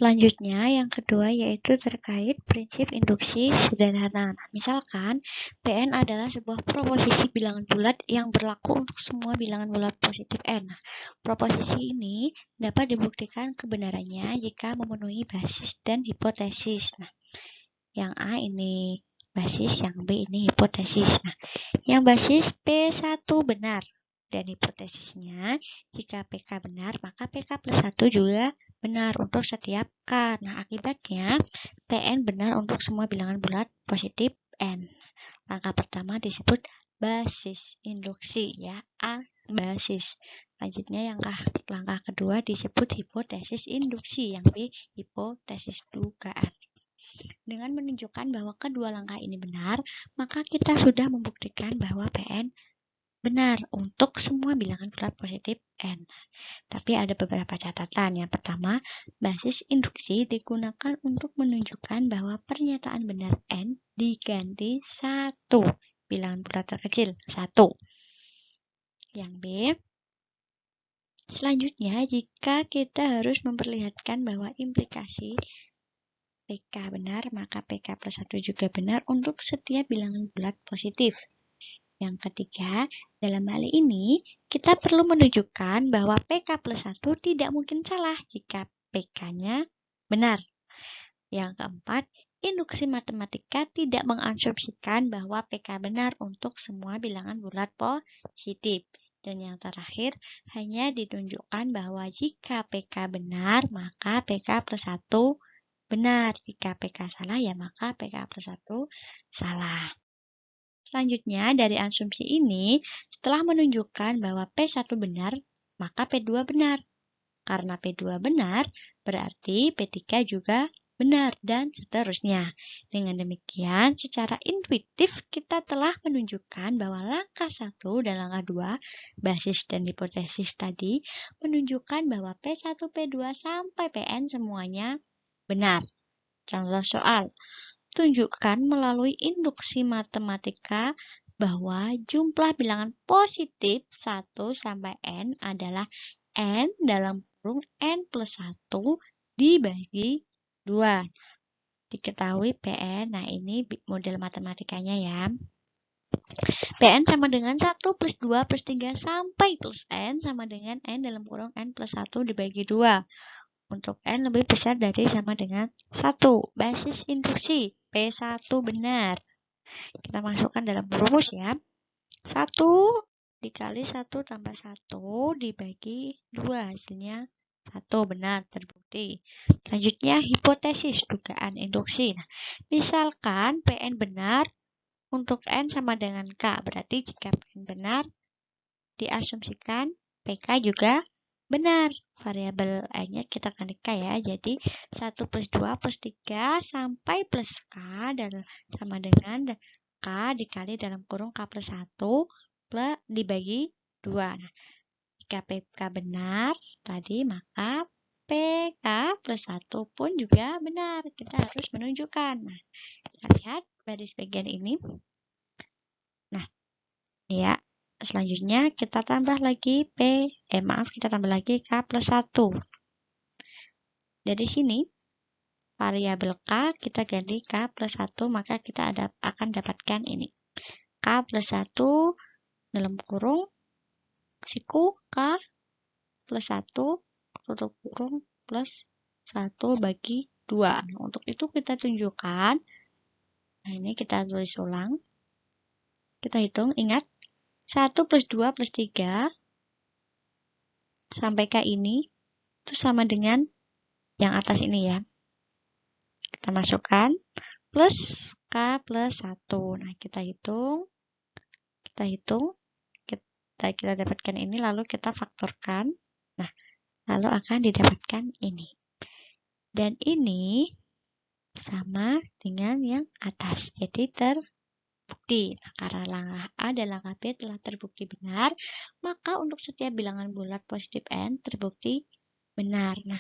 Selanjutnya, yang kedua yaitu terkait prinsip induksi sederhana. Nah, misalkan Pn adalah sebuah proposisi bilangan bulat yang berlaku untuk semua bilangan bulat positif n. Nah, proposisi ini dapat dibuktikan kebenarannya jika memenuhi basis dan hipotesis. Nah, yang A ini basis, yang B ini hipotesis. Nah, yang basis P1 benar. Dan hipotesisnya, jika PK benar, maka PK plus 1 juga benar untuk setiap K. Nah, akibatnya Pn benar untuk semua bilangan bulat positif N. Langkah pertama disebut basis induksi, ya. A, basis. Selanjutnya, langkah kedua disebut hipotesis induksi, yang B, hipotesis dugaan. Dengan menunjukkan bahwa kedua langkah ini benar, maka kita sudah membuktikan bahwa Pn benar untuk semua bilangan bulat positif N. Tapi ada beberapa catatan. Yang pertama, basis induksi digunakan untuk menunjukkan bahwa pernyataan benar N diganti 1. Bilangan bulat terkecil 1. Yang B, selanjutnya jika kita harus memperlihatkan bahwa implikasi PK benar, maka PK plus 1 juga benar untuk setiap bilangan bulat positif. Yang ketiga, dalam hal ini, kita perlu menunjukkan bahwa PK plus 1 tidak mungkin salah jika PK-nya benar. Yang keempat, induksi matematika tidak mengasumsikan bahwa PK benar untuk semua bilangan bulat positif. Dan yang terakhir, hanya ditunjukkan bahwa jika PK benar, maka PK plus 1 benar. Jika PK salah, ya maka PK plus 1 salah. Selanjutnya, dari asumsi ini, setelah menunjukkan bahwa P1 benar, maka P2 benar. Karena P2 benar, berarti P3 juga benar, dan seterusnya. Dengan demikian, secara intuitif kita telah menunjukkan bahwa langkah 1 dan langkah 2, basis dan hipotesis tadi, menunjukkan bahwa P1, P2, sampai Pn semuanya benar. Contoh soal. Tunjukkan melalui induksi matematika bahwa jumlah bilangan positif 1 sampai N adalah N dalam kurung N plus 1 dibagi 2. Diketahui Pn, nah ini model matematikanya ya. Pn sama dengan 1 plus 2 plus 3 sampai plus N sama dengan N dalam kurung N plus 1 dibagi 2. Untuk N lebih besar dari sama dengan 1. Basis induksi P1 benar. Kita masukkan dalam rumus ya. 1 dikali 1 tambah 1 dibagi 2. Hasilnya 1 benar, terbukti. Selanjutnya hipotesis dugaan induksi. Nah, misalkan Pn benar untuk N sama dengan K. Berarti jika Pn benar, diasumsikan PK juga benar. Variabel N-nya kita kalikan ya. Jadi 1 plus 2 plus 3 sampai plus K dan sama dengan K dikali dalam kurung K plus 1 plus dibagi 2. Nah, jika PK benar tadi, maka PK plus 1 pun juga benar. Kita harus menunjukkan. Nah, kita lihat baris bagian ini. Nah, ya. Selanjutnya kita tambah lagi kita tambah lagi K plus 1. Dari sini, variabel K kita ganti K plus 1, maka kita akan dapatkan ini. K plus 1 dalam kurung, siku K plus 1, tutup kurung plus 1 bagi 2. Nah, untuk itu kita tunjukkan. Nah, ini kita tulis ulang. Kita hitung, ingat. 1 plus 2 plus 3 sampai K ini itu sama dengan yang atas ini ya. Kita masukkan plus K plus 1. Nah, kita hitung. Kita dapatkan ini, lalu kita faktorkan. Nah, lalu akan didapatkan ini. Dan ini sama dengan yang atas. Jadi terbukti. Nah, karena langkah A dan langkah B telah terbukti benar, maka untuk setiap bilangan bulat positif N terbukti benar. Nah,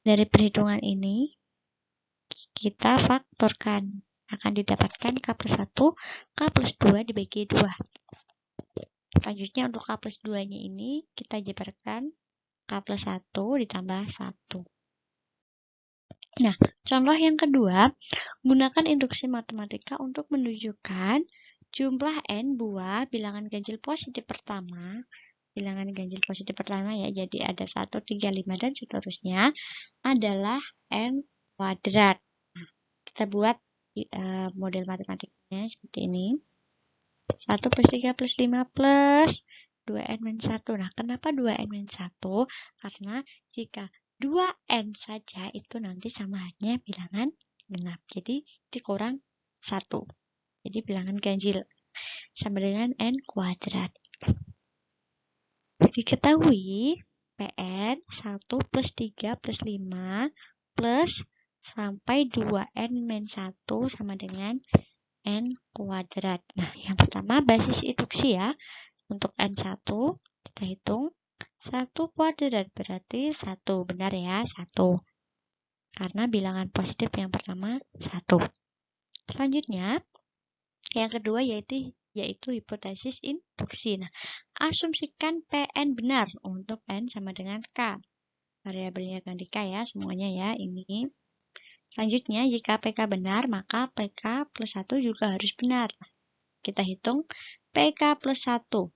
dari perhitungan ini kita faktorkan. Akan didapatkan K plus 1, K plus 2 dibagi 2. Selanjutnya untuk K plus 2-nya ini kita jabarkan K plus 1 ditambah 1. Nah, contoh yang kedua, gunakan induksi matematika untuk menunjukkan jumlah n buah bilangan ganjil positif pertama. Bilangan ganjil positif pertama ya, jadi ada 1, 3, 5, dan seterusnya adalah n kuadrat. Nah, kita buat model matematikanya seperti ini. 1 plus 3 plus 5 plus 2n-1. Nah, kenapa 2n-1? Karena jika 2n saja itu nanti sama halnya bilangan genap. Jadi dikurang 1. Jadi bilangan ganjil sama dengan n kuadrat. Diketahui Pn 1 plus 3 plus 5 plus sampai 2n-1 sama dengan n kuadrat. Nah, yang pertama basis induksi ya. Untuk n1 kita hitung 1 kuadrat berarti 1. Benar ya, 1. Karena bilangan positif yang pertama 1. Selanjutnya, yang kedua yaitu hipotesis induksi. Nah, asumsikan Pn benar untuk n sama dengan K. Variabelnya ganti K ya, semuanya ya, ini. Selanjutnya, jika PK benar, maka PK plus 1 juga harus benar. Kita hitung PK plus 1.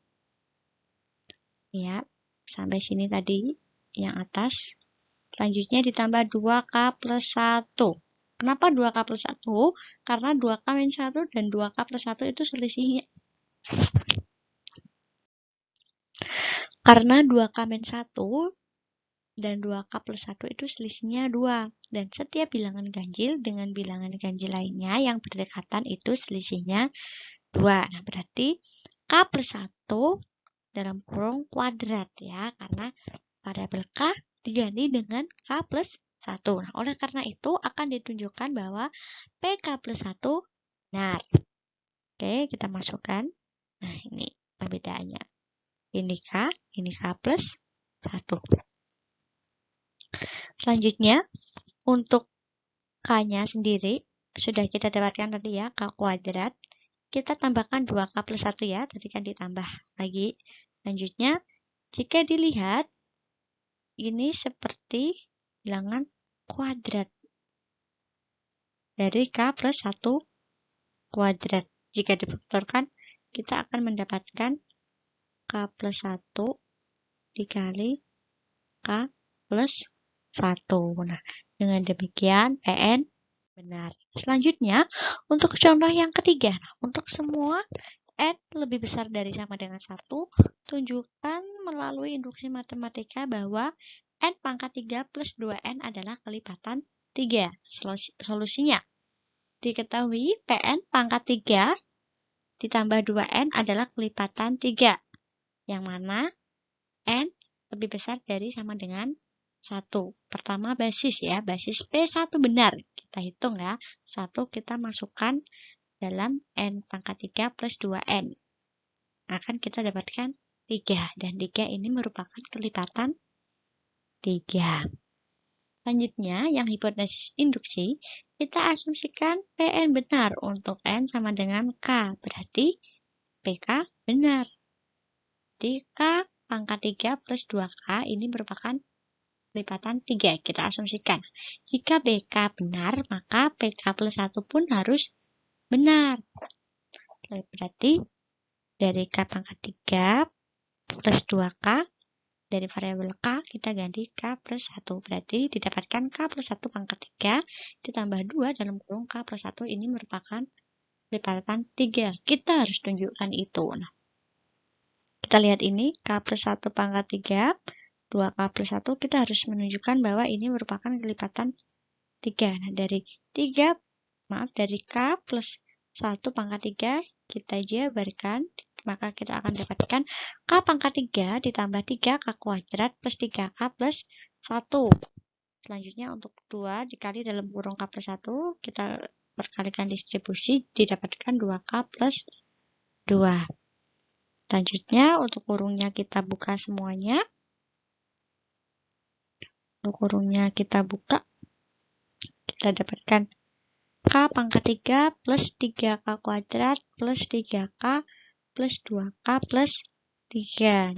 Ya, sampai sini tadi yang atas. Selanjutnya ditambah 2K plus 1. Kenapa 2K plus 1? Karena 2K minus 1 dan 2K plus 1 itu selisihnya. Karena 2K minus 1 dan 2K plus 1 itu selisihnya 2. Dan setiap bilangan ganjil dengan bilangan ganjil lainnya yang berdekatan itu selisihnya 2. Nah, berarti K plus 1 dalam kurung kuadrat ya. Karena variabel K diganti dengan K plus 1. Nah, oleh karena itu akan ditunjukkan bahwa PK plus 1 benar. Oke, kita masukkan. Nah, ini perbedaannya. Ini K plus 1. Selanjutnya, untuk K-nya sendiri, sudah kita dapatkan tadi ya, K kuadrat. Kita tambahkan 2K plus 1 ya, tadi kan ditambah lagi. Selanjutnya, jika dilihat, ini seperti bilangan kuadrat dari K plus 1 kuadrat. Jika difaktorkan, kita akan mendapatkan K plus 1 dikali K plus 1. Nah, dengan demikian Pn benar. Selanjutnya, untuk contoh yang ketiga. Nah, untuk semua n lebih besar dari sama dengan 1, tunjukkan melalui induksi matematika bahwa n pangkat 3 plus 2n adalah kelipatan 3. Solusinya, diketahui Pn pangkat 3 ditambah 2n adalah kelipatan 3. Yang mana n lebih besar dari sama dengan 1. Pertama basis ya, basis P1 benar. Kita hitung ya, 1 kita masukkan dalam n pangkat 3 plus 2n. Akan kita dapatkan 3. Dan 3 ini merupakan kelipatan 3. Selanjutnya, yang hipotesis induksi, kita asumsikan Pn benar untuk n sama dengan K. Berarti PK benar. Jadi K pangkat 3 plus 2K ini merupakan kelipatan 3. Kita asumsikan. Jika BK benar, maka PK plus 1 pun harus benar. Berarti dari K pangkat 3 plus 2K, dari variabel K kita ganti K plus 1. Berarti didapatkan K plus 1 pangkat 3 ditambah 2 dalam kurung K plus 1 ini merupakan kelipatan 3. Kita harus tunjukkan itu. Nah, kita lihat ini K plus 1 pangkat 3, 2K plus 1, kita harus menunjukkan bahwa ini merupakan kelipatan 3. Nah, dari K plus 1 pangkat 3, kita jabarkan, maka kita akan dapatkan K pangkat 3 ditambah 3K kuadrat plus 3K plus 1. Selanjutnya untuk 2 dikali dalam kurung K plus 1, kita perkalikan distribusi, didapatkan 2K plus 2. Selanjutnya untuk kurungnya kita buka semuanya. Untuk kurungnya kita buka, kita dapatkan K pangkat 3 plus 3K kuadrat plus 3K plus 2K plus 3.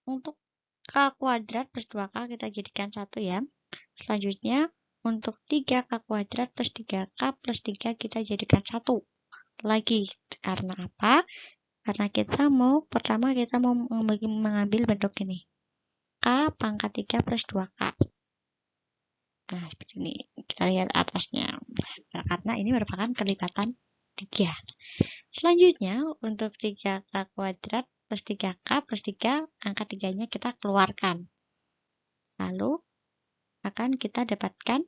Untuk K kuadrat plus 2K kita jadikan 1 ya. Selanjutnya untuk 3K kuadrat plus 3K plus 3 kita jadikan 1 lagi. Karena apa? Karena pertama kita mau mengambil bentuk ini. K pangkat 3 plus 2K. Nah, seperti ini. Kita lihat atasnya. Nah, karena ini merupakan kelipatan 3. Selanjutnya, untuk 3K kuadrat plus 3K plus 3, angka 3-nya kita keluarkan. Lalu, akan kita dapatkan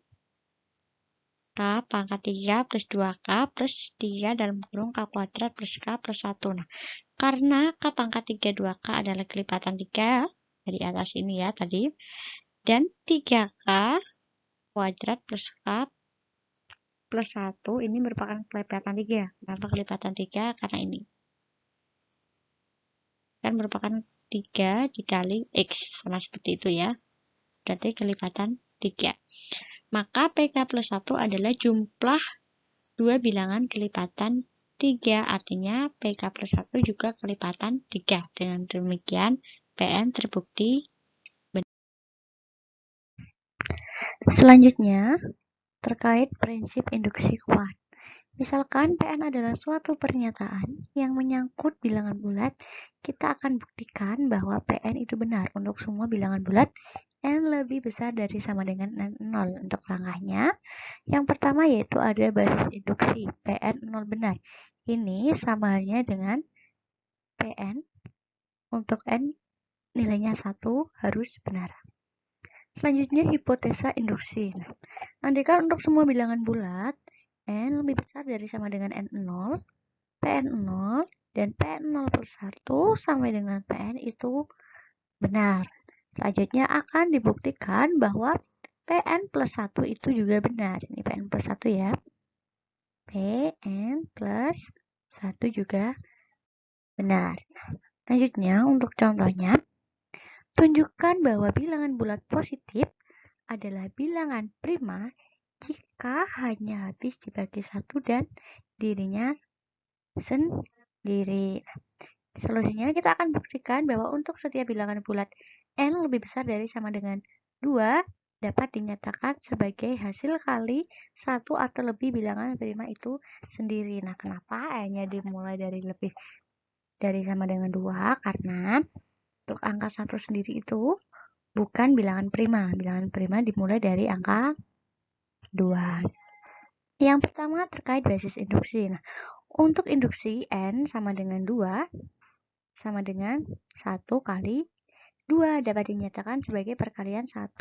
K pangkat 3 plus 2K plus 3 dalam kurung K kuadrat plus K plus 1. Nah, karena K pangkat 3 2K adalah kelipatan 3 dari atas ini ya tadi. Dan 3K kuadrat plus K plus 1 ini merupakan kelipatan 3. Kenapa kelipatan 3? Karena ini. Kan merupakan 3 dikali X. Sama seperti itu ya. Berarti kelipatan 3. Maka PK plus 1 adalah jumlah dua bilangan kelipatan 3. Artinya PK plus 1 juga kelipatan 3. Dengan demikian, PN terbukti benar. Selanjutnya, terkait prinsip induksi kuat. Misalkan PN adalah suatu pernyataan yang menyangkut bilangan bulat, kita akan buktikan bahwa PN itu benar untuk semua bilangan bulat N lebih besar dari sama dengan N0. Untuk langkahnya, yang pertama yaitu ada basis induksi, PN 0 benar. Ini sama halnya dengan PN untuk N nilainya 1 harus benar. Selanjutnya hipotesa induksi. Andaikan untuk semua bilangan bulat, N lebih besar dari sama dengan N0, PN 0, dan PN 0 plus 1 sama dengan PN itu benar. Selanjutnya akan dibuktikan bahwa PN plus 1 itu juga benar. Ini PN plus 1 ya. PN plus 1 juga benar. Selanjutnya untuk contohnya, tunjukkan bahwa bilangan bulat positif adalah bilangan prima jika hanya habis dibagi 1 dan dirinya sendiri. Solusinya kita akan buktikan bahwa untuk setiap bilangan bulat N lebih besar dari sama dengan 2 dapat dinyatakan sebagai hasil kali 1 atau lebih bilangan prima itu sendiri. Nah, kenapa N-nya dimulai dari lebih dari sama dengan 2? Karena untuk angka 1 sendiri itu bukan bilangan prima. Bilangan prima dimulai dari angka 2. Yang pertama terkait basis induksi. Nah, untuk induksi N sama dengan 2 sama dengan 1 kali 2 dapat dinyatakan sebagai perkalian 1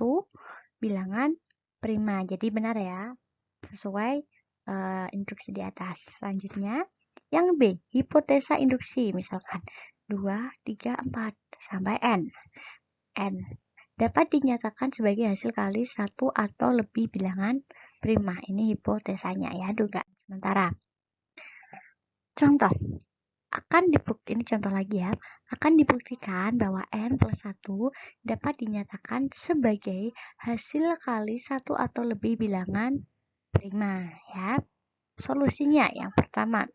bilangan prima. Jadi benar ya, sesuai instruksi di atas. Selanjutnya, yang B, hipotesa induksi. Misalkan 2, 3, 4 sampai N. N dapat dinyatakan sebagai hasil kali 1 atau lebih bilangan prima. Ini hipotesanya ya, dugaan sementara. Contoh, ini contoh lagi ya, akan dibuktikan bahwa N plus 1 dapat dinyatakan sebagai hasil kali 1 atau lebih bilangan prima ya. Solusinya yang pertama,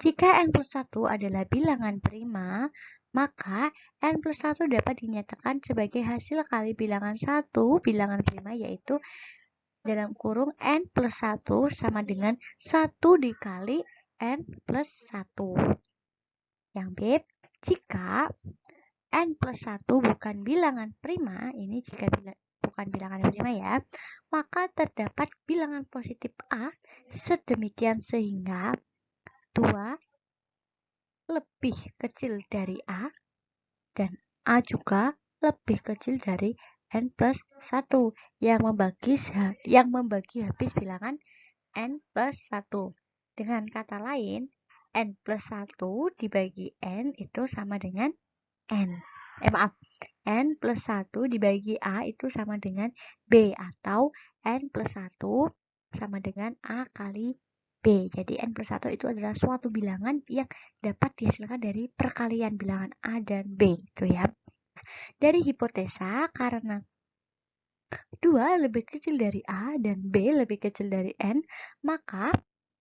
jika N plus 1 adalah bilangan prima, maka N plus 1 dapat dinyatakan sebagai hasil kali bilangan 1 bilangan prima, yaitu dalam kurung N plus 1 sama dengan 1 dikali N plus 1. Yang B, jika N plus 1 bukan bilangan prima, ini jika bukan bilangan prima ya, maka terdapat bilangan positif A sedemikian sehingga 2 lebih kecil dari A dan A juga lebih kecil dari N plus 1 yang membagi habis bilangan N plus 1. Dengan kata lain, N plus 1 dibagi N itu sama dengan N plus 1 dibagi A itu sama dengan B, atau N plus 1 sama dengan A kali B. Jadi N plus 1 itu adalah suatu bilangan yang dapat dihasilkan dari perkalian bilangan A dan B. Itu ya. Dari hipotesa, karena 2 lebih kecil dari A dan B lebih kecil dari N, maka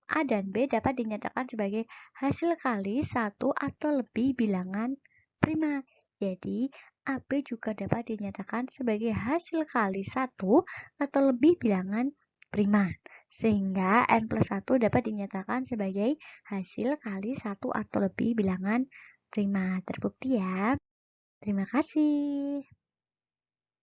A dan B dapat dinyatakan sebagai hasil kali 1 atau lebih bilangan prima. Jadi, AB juga dapat dinyatakan sebagai hasil kali 1 atau lebih bilangan prima. Sehingga N plus 1 dapat dinyatakan sebagai hasil kali 1 atau lebih bilangan prima. Terbukti ya. Terima kasih.